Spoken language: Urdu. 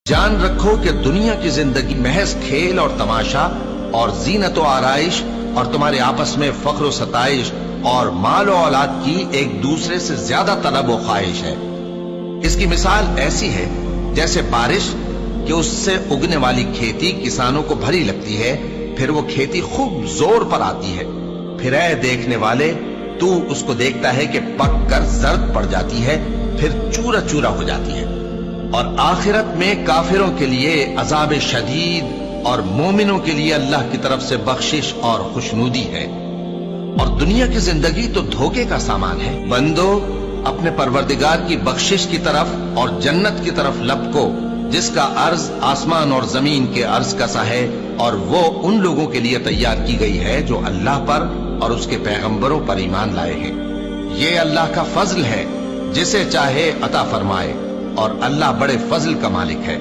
جان رکھو کہ دنیا کی زندگی محض کھیل اور تماشا اور زینت و آرائش اور تمہارے آپس میں فخر و ستائش اور مال و اولاد کی ایک دوسرے سے زیادہ طلب و خواہش ہے۔ اس کی مثال ایسی ہے جیسے بارش کہ اس سے اگنے والی کھیتی کسانوں کو بھری لگتی ہے، پھر وہ کھیتی خوب زور پر آتی ہے، پھر اے دیکھنے والے تو اس کو دیکھتا ہے کہ پک کر زرد پڑ جاتی ہے، پھر چورا چورا ہو جاتی ہے۔ اور آخرت میں کافروں کے لیے عذاب شدید اور مومنوں کے لیے اللہ کی طرف سے بخشش اور خوشنودی ہے۔ اور دنیا کی زندگی تو دھوکے کا سامان ہے۔ بندو اپنے پروردگار کی بخشش کی طرف اور جنت کی طرف لپکو جس کا عرض آسمان اور زمین کے عرض کا سا ہے، اور وہ ان لوگوں کے لیے تیار کی گئی ہے جو اللہ پر اور اس کے پیغمبروں پر ایمان لائے ہیں۔ یہ اللہ کا فضل ہے، جسے چاہے عطا فرمائے، اور اللہ بڑے فضل کا مالک ہے۔